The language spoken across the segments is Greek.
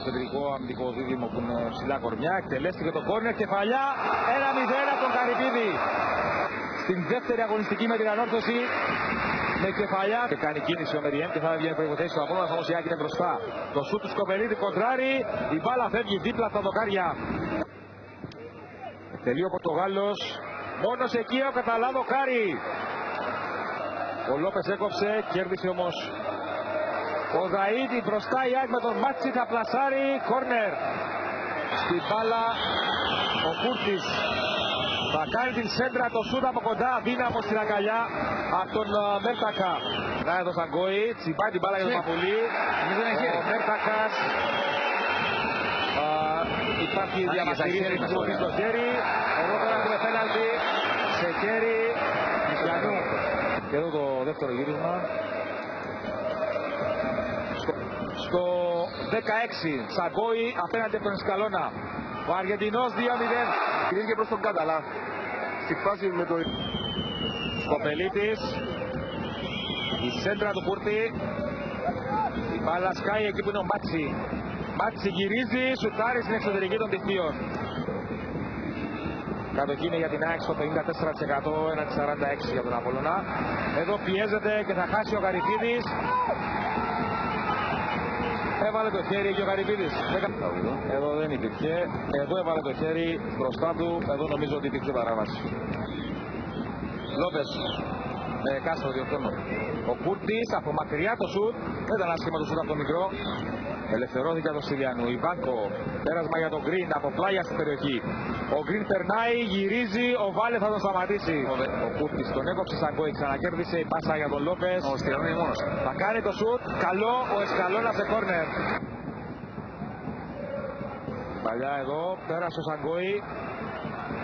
κεντρικό αμυντικό δίδυμο που είναι ψηλά κορμιά. Εκτελέστηκε το κόρνερ, κεφαλιά, 1-0 από τον Καρυπίδη. Στην δεύτερη αγωνιστική με την ανόρθωση με κεφαλιά. Και κάνει κίνηση ο Μεριέμ και θα βγει προϋποθέσεις του Απόλλωνα, όμως η Άκη είναι μπροστά. Το σούτ του Σκοπελίδη κοντράρει, η μπάλα φεύγει δίπλα στα δοκάρια. Εκτελεί ο Πορτογάλος, μόνος εκεί ο Καταλά δοκάρι. Ο Λόπες έκοψε, κέρδισε όμως ο Δαΐδη, μπροστά η Άκη με τον Μάτσι, θα πλασάρει, κόρνερ. Στην μπάλα ο Κούρτης θα κάνει την σέντρα, το σούτ από κοντά, δύναμο στην αγκαλιά από τον Μέρτακα. Να εδώ Σαγκόη, τσιπάει την μπάλα για τον Παπουλή. Ο Μέρτακας, υπάρχει διαμαρτυρία στο χέρι. Εδώ τώρα έχουμε πέναλτι σε χέρι Ισιανού. Και εδώ το δεύτερο γύρισμα. Στο 16, Σαγκόη απέναντι από τον Σκαλώνα. Ο Αργεντινός 2-0. Κινήθηκε προς τον Καταλά. Στη φάση με το... Σκοπελίτης. Η σέντρα του Κούρτη. Η μπάλα σκάει εκεί που είναι ο Μάτσι. Μάτσι γυρίζει, σουτάρει στην εξωτερική των δικτύων. Κατοχή είναι για την ΑΕΚ στο 54%, 1-46 για τον Απόλλωνα. Εδώ πιέζεται και θα χάσει ο Καρυπίδης. Έβαλε το χέρι και ο Καρυπίδης. Εδώ δεν υπήρχε. Εδώ έβαλε το χέρι μπροστά του. Εδώ νομίζω ότι υπήρχε παράβαση. Λόπες. Κάστρο διορθώνω. Ο Κούρτης από μακριά το σουτ. Δεν ήταν άσχημα το σουτ από το μικρό. Ελευθερώθηκε από τον Στυλιανού. Ιβάνκο. Πέρασμα για τον Γκριν από πλάγια στην περιοχή. Ο Γκριν περνάει, γυρίζει. Ο Βάλε θα τον σταματήσει. Ο Κούρτης τον έκοψε Σαγκόη. Ξανακέρδισε η πάσα για τον Λόπες. Ο Στυλιανού είναι μόνος. Θα κάνει το σουτ. Καλό ο Εσκαλώνα σε κόρνερ. Παλιά εδώ. Πέρασε ο Σαγκόη.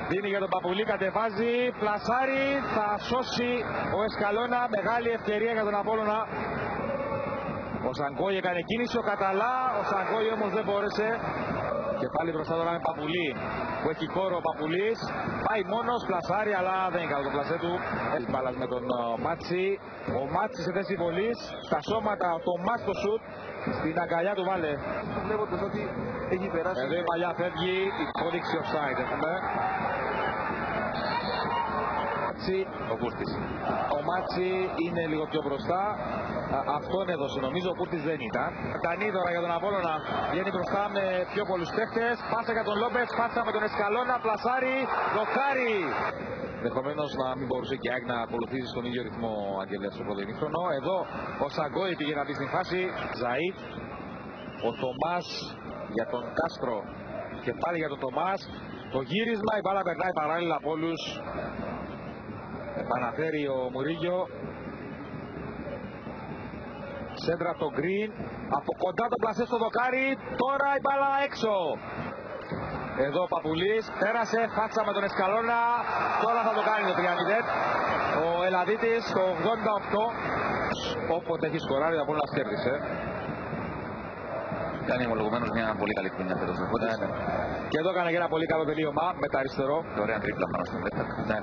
Δίνει για τον Παπουλή, κατεβάζει, πλασάρει, θα σώσει ο Εσκαλώνα, μεγάλη ευκαιρία για τον Απόλλωνα. Ο Σαγκόη έκανε κίνηση, ο Καταλά, ο Σαγκόη όμως δεν μπόρεσε. Και πάλι μπροστά τώρα με Παπουλή, που έχει χώρο ο Παπουλής. Πάει μόνος, πλασάρει, αλλά δεν είναι καλό το πλασέ του. Έχει μπάλας με τον Μάτσι. Ο Μάτσι σε θέση βολής, στα σώματα, το Μάτσο σουτ, στην αγκαλιά του Βάλε. Βλέποντας ότι έχει περάσει. Εδώ η παλιά φεύγει, υπόδειξη offside έχουμε. Ο Κούρτης. Ο Μάτσι είναι λίγο πιο μπροστά. Αυτόν έδωσε νομίζω, ο Κούρτης δεν ήταν. Τανί τώρα για τον Απόλλωνα. Βγαίνει μπροστά με πιο πολλούς παίχτες. Πάσα για τον Λόπες, πάσα με τον Εσκαλώνα, πλασάρι, δοκάρι. Ενδεχομένως να μην μπορούσε και η ΑΕΚ να ακολουθήσει στον ίδιο ρυθμό Αγγελέα στο πρώτο ημίχρονο. Εδώ ο Σαγκόη πήγε να μπει στην φάση. Ζαΐτ. Ο Τομάς για τον Κάστρο. Και πάλι για τον Τομάς. Το γύρισμα, η μπάλα περνάει παράλληλα από όλους. Επαναφέρει ο Μουρίγιο. Σέντρα από τον Γκριν. Από κοντά το πλασέ στο δοκάρι. Τώρα η μπάλα έξω. Εδώ ο Παπουλής. Πέρασε. Φάτσα με τον Εσκαλώνα. Τώρα θα το κάνει το 3-0. Ο Ελαδίτης το 88. Όποτε έχει σκοράρει από όλα κέρδισε. Κάνει ομολογουμένως μια πολύ καλή χρονιά φέτος. Και εδώ έκανε και ένα πολύ καλό τελείωμα με τα αριστερό. Ωραία τρίπλα πάνω στον δεύτερο. Ναι.